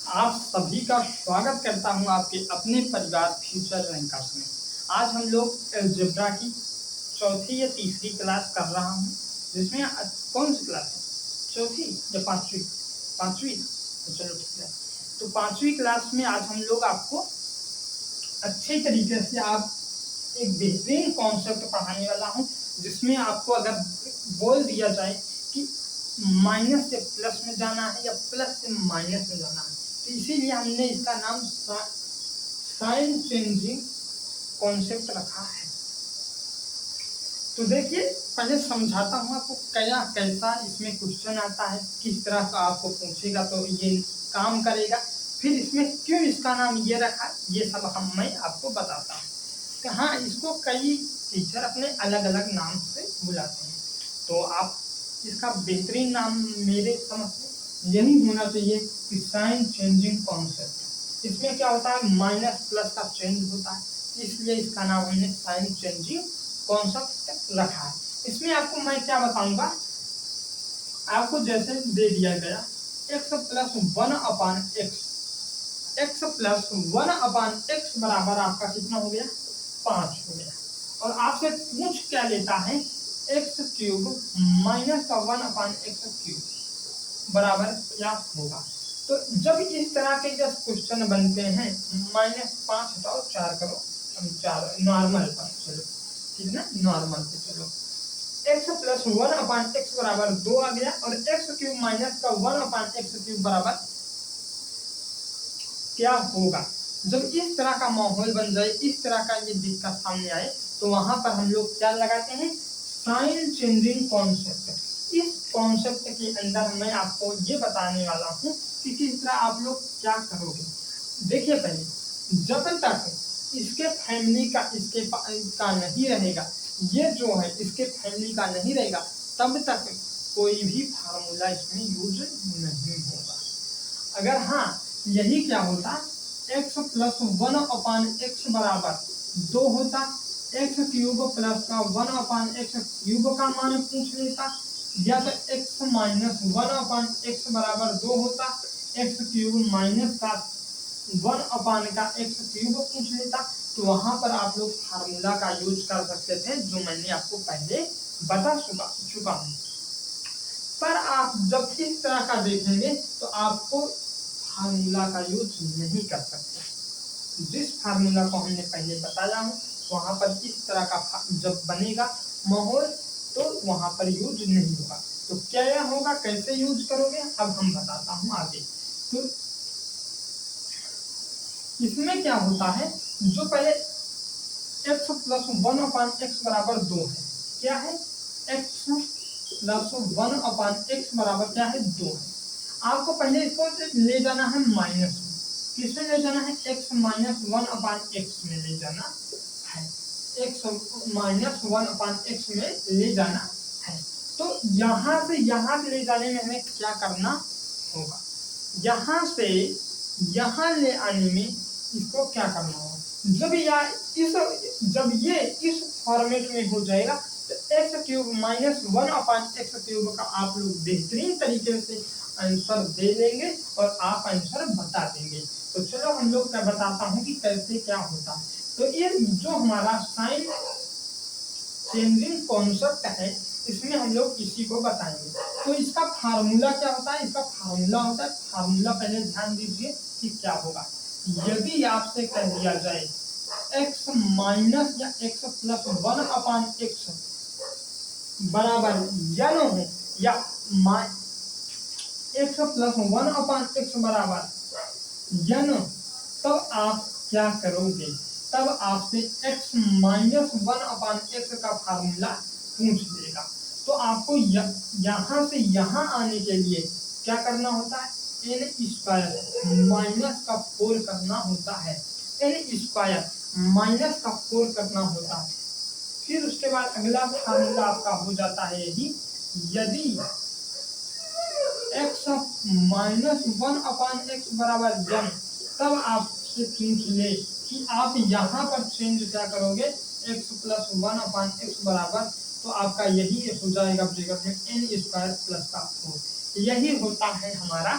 आप सभी का स्वागत करता हूं आपके अपने परिवार फ्यूचर रैंकर्स में। आज हम लोग अलजेब्रा की चौथी या तीसरी क्लास कर रहा हूं, जिसमें कौन सी क्लास है? चौथी या पांचवी? पांचवी। तो चलो ठीक है। तो पांचवी क्लास में आज हम लोग आपको अच्छे तरीके से आप एक बेहतरीन कॉन्सेप्ट पढ़ाने वाला हूं, जिसमें आपको अगर बोल दिया जाए कि माइनस से प्लस में जाना है या प्लस से माइनस में जाना है, तो इसीलिए हमने इसका नाम साइन चेंजिंग कॉन्सेप्ट रखा है। तो देखिए, पहले समझाता हूँ आपको क्या कैसा इसमें क्वेश्चन आता है, किस तरह का आपको पूछेगा तो ये काम करेगा, फिर इसमें क्यों इसका नाम ये रखा, ये सब मैं आपको बताता हूँ। तो हाँ, इसको कई टीचर अपने अलग अलग नाम से बुलाते हैं, तो आप इसका बेहतरीन नाम मेरे समझ से यही होना चाहिए कि साइन चेंजिंग कॉन्सेप्ट। इसमें क्या होता है, माइनस प्लस का चेंज होता है, इसलिए इसका नाम हमने साइन चेंजिंग कॉन्सेप्ट रखा है। इसमें आपको मैं क्या बताऊंगा, आपको जैसे दे दिया गया x plus 1/x, x plus 1/x बराबर आपका कितना हो गया, 5 हो गया। और आपसे पूछ क्या लेता है, x क्यूब माइनस का 1/x क्यूब बराबर क्या होगा। तो जब इस तरह के जब क्वेश्चन बनते हैं, -5 हटाओ 4 करो, हम 4 नॉर्मल पर चलो, ठीक ना, नॉर्मल पे चलो। x प्लस 1/x बराबर 2 आ गया, और x क्यूब माइनस का 1/x क्यूब बराबर क्या होगा। जब इस तरह का माहौल बन जाए, इस तरह का ये दिक्कत सामने आए, तो वहां पर हम लोग क्या लगाते हैं, साइन चेंजिंग कॉन्सेप्ट। इस कॉन्सेप्ट के अंदर मैं आपको ये बताने वाला हूँ कि किस तरह आप लोग क्या करोगे। देखिए, पहले जब तक इसके फैमिली का का नहीं रहेगा, ये जो है इसके फैमिली का नहीं रहेगा, तब तक कोई भी फार्मूला इसमें यूज नहीं होगा। अगर हाँ, यही क्या होता, x प्लस 1/x बराबर 2 होता, x क्यूब प्लस का 1/x क्यूब का मान पूछ लेता, या तो x माइनस 1/x बराबर 2 होता, x क्यूब माइनस का 1/x क्यूब पूछ लेता, तो वहां पर आप लोग फार्मूला का यूज कर सकते थे, जो मैंने आपको पहले बता चुका हूँ। पर आप जब इस तरह का देखेंगे तो आपको फार्मूला का यूज नहीं कर सकते। जिस फार्मूला को हमने पहले बताया हूँ, वहां पर इस तरह का जब बनेगा माहौल, तो वहां पर यूज नहीं होगा। तो क्या होगा, कैसे यूज करोगे, अब हम बताता हूँ आगे। तो इसमें क्या होता है, जो पहले x प्लस 1/x बराबर 2 है, क्या है, x प्लस 1/x बराबर क्या है, 2 है। आपको पहले इसको ले जाना है माइनस में, किसमें ले जाना है, x माइनस 1/x में ले जाना है, x माइनस 1/x में ले जाना है। तो यहाँ से यहाँ ले जाने में हमें क्या करना होगा, यहाँ से यहाँ ले आने में इसको क्या करना होगा। जब ये इस फॉर्मेट में हो जाएगा, तो x cube minus 1/x cube का आप लोग बेहतरीन तरीके से आंसर दे लेंगे और आप आंसर बता देंगे। तो चलो हम लोग क्या बताता हूँ कि कैसे क्या होता है। तो ये जो हमारा साइन चेंजिंग कॉन्सेप्ट है, इसमें हम लोग इसी को बताएंगे। तो इसका फार्मूला क्या होता है, इसका फार्मूला होता है, फार्मूला पहले ध्यान दीजिए कि क्या होगा। यदि आपसे कह दिया जाए x माइनस या x प्लस 1/x बराबर n हो, या x प्लस 1/x बराबर n, तब आप क्या करोगे, तब आपसे x माइनस 1/x का फार्मूला पूछ लेगा। तो आपको यहाँ से यहाँ आने के लिए क्या करना होता है, n स्क्वायर माइनस का 4 करना होता है, n स्क्वायर माइनस का 4 करना होता है। फिर उसके बाद अगला फार्मूला आपका हो जाता है यही, यदि x माइनस 1/x बराबर n, तब आपसे पूछ ले कि आप यहाँ पर चेंज क्या करोगे, x प्लस 1/x बराबर, तो आपका यही हो जाएगा ब्रैकेट में n स्क्वायर प्लस का 4। यही होता है हमारा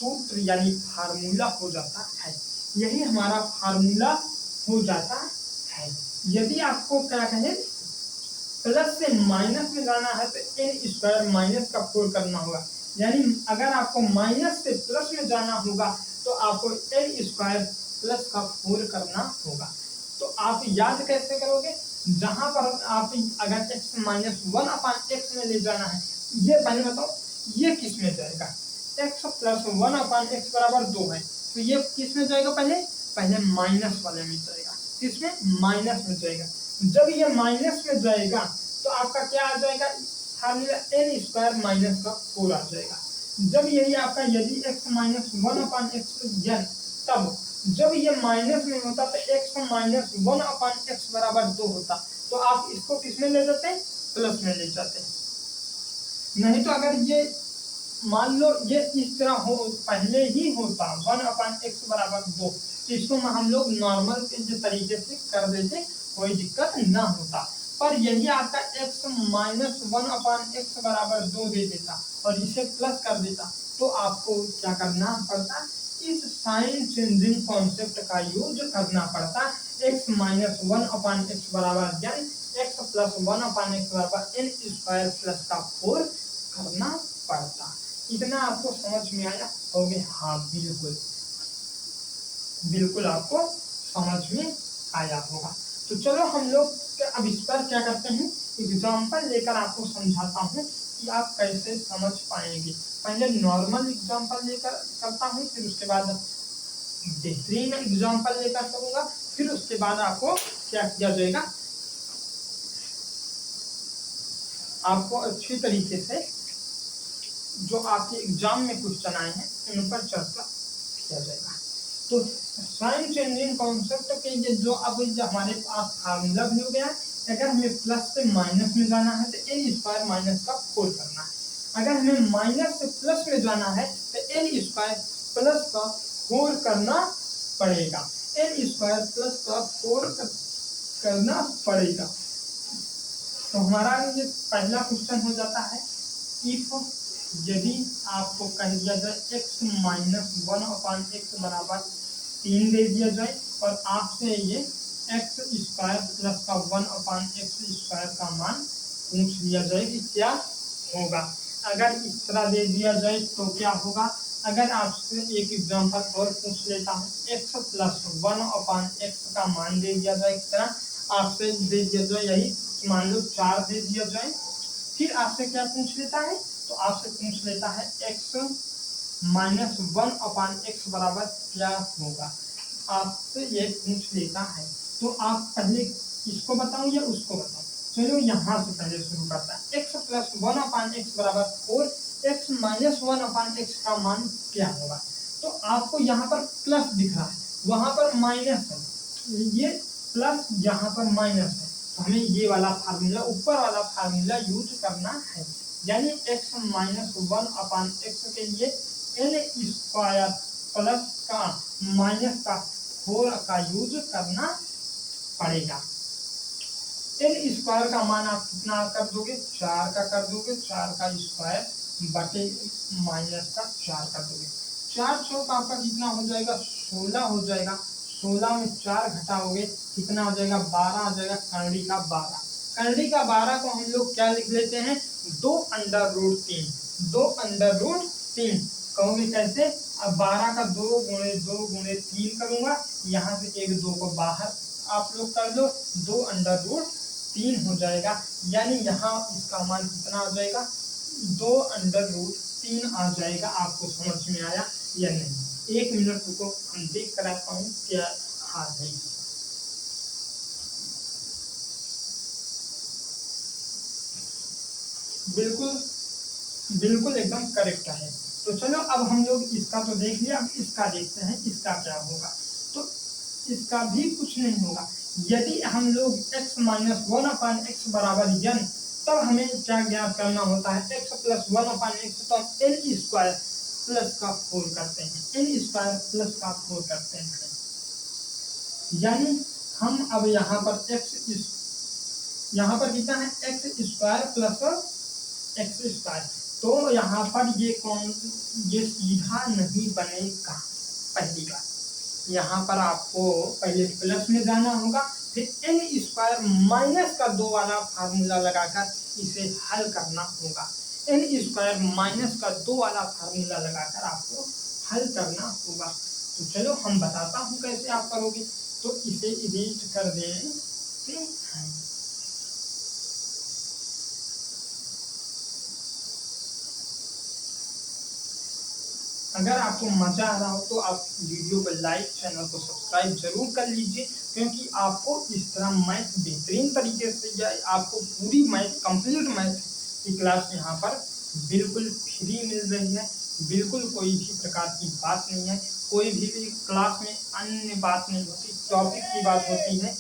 सूत्र यानी फार्मूला हो जाता है। यही हमारा फार्मूला हो जाता है। यदि आपको क्या कहें प्लस से माइनस में जाना है तो एन स्क्वायर माइनस का 4 करना होगा, यानी अगर आपको माइनस से प्लस में जाना होगा तो आपको एन स्क्वायर प्लस का 4 करना होगा। तो आप याद कैसे करोगे, जहां पर आप अगर x माइनस 1/x में ले जाना है, ये पहले बताओ ये किस में जाएगा, x प्लस 1/x बराबर 2 है, तो ये किस में जाएगा, पहले माइनस वाले में जाएगा, किसमें, माइनस में जाएगा। जब ये माइनस में जाएगा तो आपका क्या आ जाएगा, फार्मूला एन स्क्वायर माइनस का 4 आ जाएगा। जब यही आपका यदि x माइनस 1/x n, तब जब ये माइनस में होता तो x माइनस 1/x बराबर 2 होता, तो आप इसको किस में ले जाते हैं, प्लस में ले जाते हैं। नहीं तो अगर ये मान लो ये इस तरह हो, पहले ही होता 1/x बराबर 2, तो इसको हम लोग नॉर्मल के तरीके से कर देते, कोई दिक्कत ना होता। पर यही आपका x माइनस 1/x बराबर 2 दे देता और इसे प्लस कर देता, तो आपको क्या करना पड़ता, इस साइन चेंजिंग कॉन्सेप्ट का यूज करना पड़ता। x माइनस 1/x बराबर n, x प्लस 1/x बराबर n स्क्वायर प्लस का 4 करना पड़ता। इतना आपको समझ में आया होगे, हाँ बिल्कुल बिल्कुल आपको समझ में आया होगा। तो चलो हम लोग अब इस पर क्या करते हैं, एग्जाम्पल लेकर आपको समझाता हूँ कि आप कैसे समझ पाएंगे। पहले नॉर्मल एग्जाम्पल लेकर करता हूँ, फिर उसके बाद बेहतरीन एग्जाम्पल लेकर करूँगा, फिर उसके बाद आपको क्या किया जाएगा, आपको अच्छी तरीके से जो आपके एग्जाम में क्वेश्चन आए हैं उन पर चर्चा किया जाएगा। तो साइन चेंजिंग कॉन्सेप्ट के ये जो अब हमारे पास फार्मूला भी हो गया, अगर हमें प्लस से माइनस में जाना है तो एन स्क्वायर माइनस का 4 करना है, अगर हमें माइनस से प्लस में जाना है तो एन स्क्वायर प्लस का 4 करना पड़ेगा, एन स्क्वायर प्लस का 4 करना पड़ेगा। तो हमारा ये पहला क्वेश्चन हो जाता है, इफ यदि आपको कह दिया जाए x माइनस 1/x बराबर 3 दे दिया जाए और आपसे ये x स्क्वायर प्लस का 1/x स्क्वायर का मान पूछ लिया जाए कि क्या होगा। अगर इस तरह दे दिया जाए तो क्या होगा, अगर आपसे एक एग्जांपल और पूछ लेता हूँ, x प्लस 1/x का मान दे दिया जाए, इस तरह आपसे दे दिया जाए, यही मान लो 4 दे दिया जाए, फिर आपसे क्या पूछ लेता है, तो आपसे पूछ लेता है x माइनस 1/x बराबर क्या होगा, आपसे ये पूछ लेता है। तो आप पहले इसको बताओ या उसको बताओ, चलो यहाँ से पहले शुरू करता है। x प्लस 1/x बराबर 4, x माइनस 1/x का मान क्या होगा। तो आपको यहाँ पर प्लस दिख रहा है, वहां पर माइनस है, ये प्लस यहाँ पर माइनस है, तो हमें ये वाला फार्मूला, ऊपर वाला फार्मूला यूज करना है, यानी x माइनस 1/x के लिए एन स्क्वायर प्लस का माइनस का 4 का यूज करना पड़ेगा। एन स्क्वायर का मान आप कितना कर दोगे, 4 का कर दोगे, 4 का स्क्वायर बटे माइनस का 4 कर दोगे, 4 चौक आपका कितना हो जाएगा, 16 हो जाएगा, 16 में 4 घटाओगे कितना हो जाएगा, 12 आ जाएगा, करड़ी का 12, करड़ी का 12 को हम लोग क्या लिख लेते हैं, 2√3, 2√3 कहोगे कैसे, अब 12 का 2 गुणे 2 गुणे 3 करूंगा, यहाँ से एक 2 को बाहर आप लोग कर लो, 2√3 हो जाएगा, यानी यहाँ इसका मान कितना आ जाएगा, 2√3 आ जाएगा। आपको समझ में आया या नहीं, 1 मिनट रुको, हम देख कर आता हूँ क्या हाल है। बिल्कुल बिल्कुल एकदम करेक्ट है। तो चलो अब हम लोग इसका तो देख लिया, अब इसका देखते हैं इसका क्या होगा। तो इसका भी कुछ नहीं होगा, यदि हम लोग x माइनस 1/x बराबर n, तब हमें क्या ज्ञात करना होता है, x प्लस 1/x, तो हम n स्क्वायर प्लस का 4 करते हैं, n स्क्वायर प्लस का 4 करते हैं, यानी हम अब यहाँ पर यहाँ पर कितना है, x square plus x square, तो यहाँ पर ये सीधा नहीं बनेगा। पहली बात, यहाँ पर आपको पहले प्लस में जाना होगा, फिर एन स्क्वायर माइनस का 2 वाला फार्मूला लगाकर इसे हल करना होगा। एन स्क्वायर माइनस का 2 वाला फार्मूला लगाकर आपको हल करना होगा। तो चलो हम बताता हूँ कैसे आप करोगे। तो इसे इरेज कर देते हैं। अगर आपको मजा आ रहा हो तो आप वीडियो को लाइक, चैनल को सब्सक्राइब जरूर कर लीजिए, क्योंकि आपको इस तरह मैथ बेहतरीन तरीके से या आपको पूरी मैथ कंप्लीट मैथ की क्लास यहाँ पर बिल्कुल फ्री मिल रही है। बिल्कुल कोई भी प्रकार की बात नहीं है, कोई भी क्लास में अन्य बात नहीं होती, टॉपिक की बात होती है।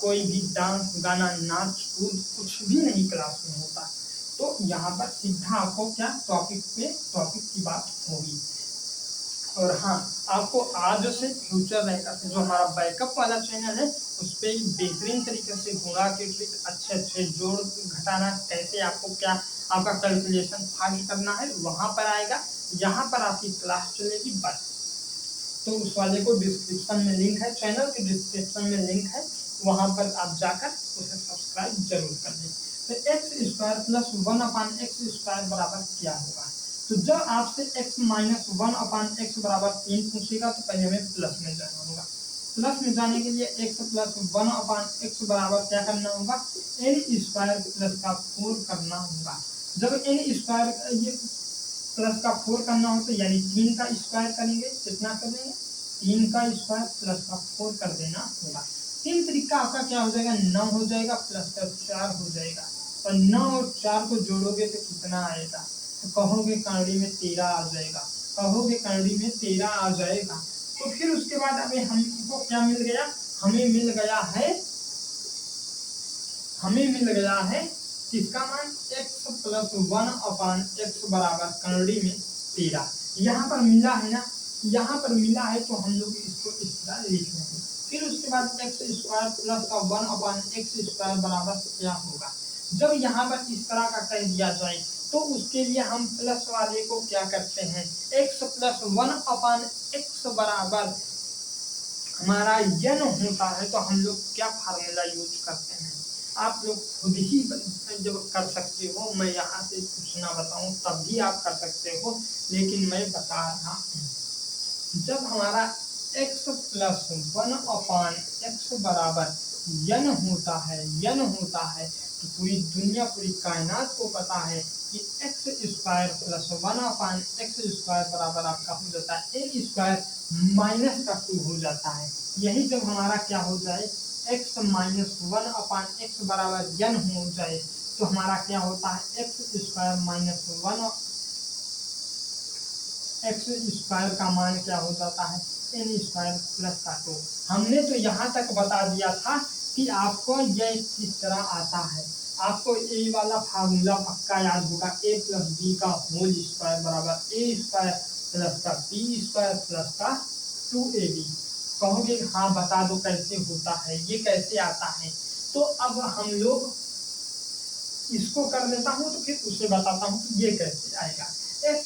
कोई भी डांस, गाना, नाच, कूद कुछ भी नहीं क्लास में होता। तो यहाँ पर सीधा आपको क्या टॉपिक की बात होगी। और हाँ, आपको आज से फ्यूचर रहेगा, जो हमारा बैकअप वाला चैनल है उस पर बेहतरीन तरीके से गुणा के ट्रिक, अच्छे जोड़ घटाना, कैसे आपको क्या आपका कैलकुलेशन फाइंड करना है वहां पर आएगा। यहाँ पर आपकी क्लास चलेगी बस। तो उस वाले को डिस्क्रिप्शन में लिंक है, चैनल के डिस्क्रिप्शन में लिंक है, वहां पर आप जाकर उसे सब्सक्राइब जरूर कर लें। तो एक्स स्क्वायर प्लस 1/x² बराबर क्या होगा। तो जब आपसे x माइनस 1/x बराबर 3 पूछेगा तो पहले हमें प्लस में जाना होगा। प्लस में जाने के लिए x प्लस 1/x बराबर क्या करना होगा, n² प्लस का 4 करना होगा। जब n² ये प्लस का 4 करना हो तो यानी 3 का स्क्वायर करेंगे, कितना करेंगे 3 का स्क्वायर प्लस का 4 कर देना होगा। 3 तरीका आपका क्या हो जाएगा, 9 हो जाएगा, प्लस का 4 हो जाएगा। और 9 और 4 को जोड़ोगे तो कितना आएगा, तो कहोगे कौड़ी में 13 आ जाएगा, कहोगे कौड़ी में 13 आ जाएगा। तो फिर उसके बाद अभी हमको क्या मिल गया, हमें मिल गया है किसका मान, x प्लस 1/x बराबर कौड़ी में 13। यहाँ पर मिला है ना, यहाँ पर मिला है तो हम लोग इसको इस तरह लिख लेंगे। फिर उसके बाद x² प्लस का 1/x² बराबर क्या होगा। जब यहाँ पर इस तरह का कह दिया जाए तो उसके लिए हम प्लस वाले को क्या करते हैं, x प्लस 1/x बराबर हमारा n होता है, तो हम लोग क्या फार्मूला यूज करते हैं, आप लोग खुद ही जब कर सकते हो, मैं यहाँ से कुछ ना बताऊं तब भी आप कर सकते हो, लेकिन मैं बता रहा हूँ। जब हमारा x प्लस 1/x बराबर n होता है तो पूरी दुनिया, पूरी कायनात को पता है कि x² प्लस 1/x² बराबर आपका हो जाता है n² माइनस का 2 हो जाता है। यही जब हमारा क्या हो जाए, x माइनस 1/x बराबर n हो जाए तो हमारा क्या होता है, x² माइनस 1/x² का मान क्या हो जाता है, n² प्लस का 2। हमने तो यहाँ तक बता दिया था कि आपको यह किस तरह आता है। आपको ए वाला फार्मूला पक्का याद होगा, a प्लस बी का होल स्क्वायर बराबर a² प्लस का b² प्लस का 2ab। कहोगे हाँ बता दो कैसे होता है, ये कैसे आता है। तो अब हम लोग इसको कर लेता हूँ तो फिर उसे बताता हूँ कि ये कैसे आएगा। x²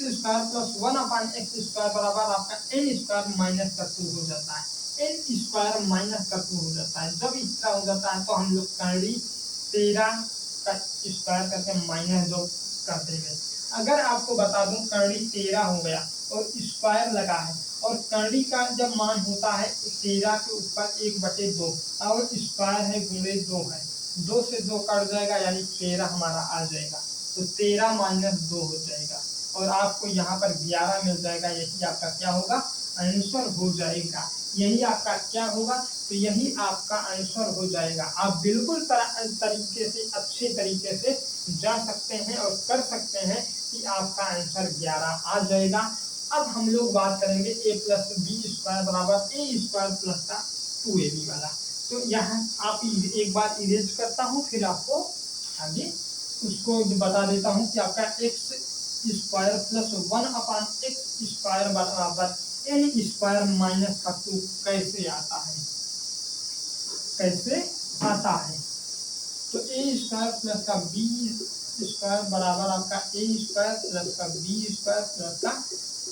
प्लस 1/x² बराबर आपका n² माइनस का 2 हो जाता है, n² माइनस का 2 हो जाता है। जब इस तरह हो जाता है तो हम लोग कड़ी 13 का स्क्वायर करके -2 कर देंगे। अगर आपको बता दूं कड़ी 13 हो गया और स्क्वायर लगा है, और कड़ी का जब मान होता है 13 के ऊपर 1/2 और स्क्वायर है गुणे 2 है, 2 से 2 कट जाएगा यानी 13 हमारा आ जाएगा। तो 13 माइनस 2 हो जाएगा और आपको यहाँ पर 11 मिल जाएगा। यही आपका क्या होगा, आंसर हो जाएगा। यही आपका क्या होगा, तो यही आपका आंसर हो जाएगा। आप बिल्कुल तरीके से, अच्छे तरीके से जा सकते हैं और कर सकते हैं कि आपका आंसर 11 आ जाएगा। अब हम लोग बात करेंगे a प्लस b² बराबर a² प्लस का 2ab वाला। तो यहाँ आप एक बार इरेज करता हूँ, फिर आपको आगे उसको बता देता हूँ कि आपका x² प्लस 1/x² बराबर n² माइनस का 2 कैसे आता है, कैसे आता है। तो a² प्लस का b स्क्वायर बराबर आपका ए स्क्वायर प्लस का बी स्क्वायर प्लस का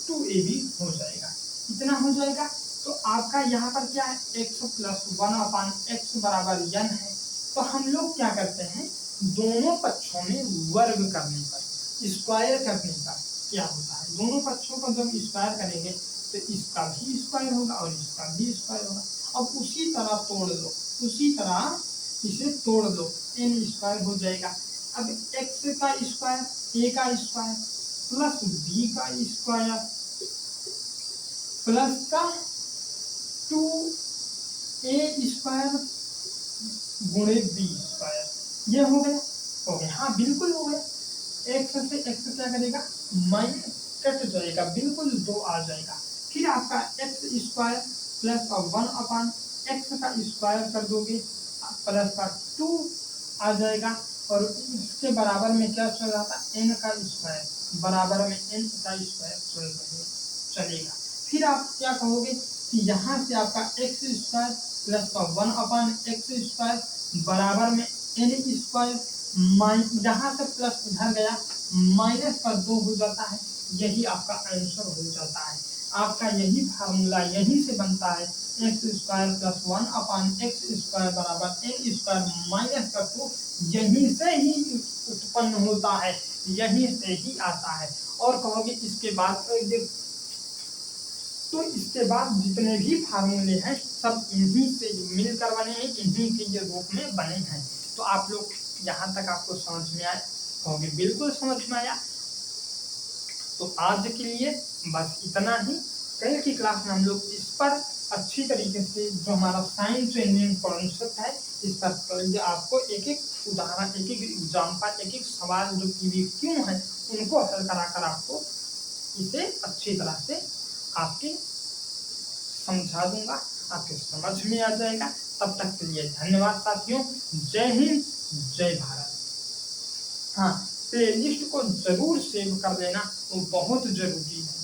2ab हो जाएगा। इतना हो जाएगा। तो आपका यहाँ पर क्या है, x प्लस 1/x बराबर n है। तो हम लोग क्या करते हैं, दोनों पक्षों में वर्ग करने पर, स्क्वायर करने पर क्या होता है, दोनों पक्षों को जब स्क्वायर करेंगे तो इसका भी स्क्वायर होगा और इसका भी स्क्वायर होगा। अब उसी तरह तोड़ लो, उसी तरह इसे तोड़ लो, n स्क्वायर हो जाएगा। अब x का स्क्वायर, a का स्क्वायर प्लस b का स्क्वायर प्लस का 2a स्क्वायर गुणे बी स्क्वायर, ये हो गया, हो गया, हाँ बिल्कुल हो गया। x से x क्या करेगा, माइनस कट जाएगा, बिल्कुल 2 आ जाएगा। फिर आपका x स्क्वायर प्लस का 1/x का स्क्वायर कर दोगे प्लस का 2 आ जाएगा। और इसके बराबर में क्या चल रहा था, n का स्क्वायर, बराबर में n का स्क्वायर चलेगा। फिर आप क्या कहोगे कि यहाँ से आपका x स्क्वायर प्लस का 1/x स्क्वायर बराबर में n स्क्वायर, जहाँ से प्लस इधर गया माइनस का 2 हो जाता है, यही आपका आंसर हो जाता है। आपका यही फार्मूला यही से बनता है, x square plus 1/x square बराबर n स्क्वायर माइनस का 2, यहीं से ही उत्पन्न होता है, यहीं से ही आता है। और कहोगे इसके बाद तो इसके बाद जितने भी फार्मूले हैं सब इन्हीं से मिलकर बने हैं, इन्हीं के रूप में बने हैं। तो आप लोग यहाँ तक आपको समझ में आए, कहोगे बिल्कुल समझ में आया। तो आज के लिए बस इतना ही। कल की क्लास में हम लोग इस पर अच्छी तरीके से जो हमारा साइन चेंजिंग कॉन्सेप्ट है, इस पर आपको एक एक उदाहरण, एक एक एग्जाम्पल, एक एक सवाल जो कि क्यों है उनको हल कराकर आपको इसे अच्छी तरह से आपके समझा दूंगा, आपके समझ में आ जाएगा। तब तक के लिए धन्यवाद साथियों, जय हिंद, जय भारत। हाँ, प्लेलिस्ट को जरूर सेव कर लेना, वो बहुत जरूरी है।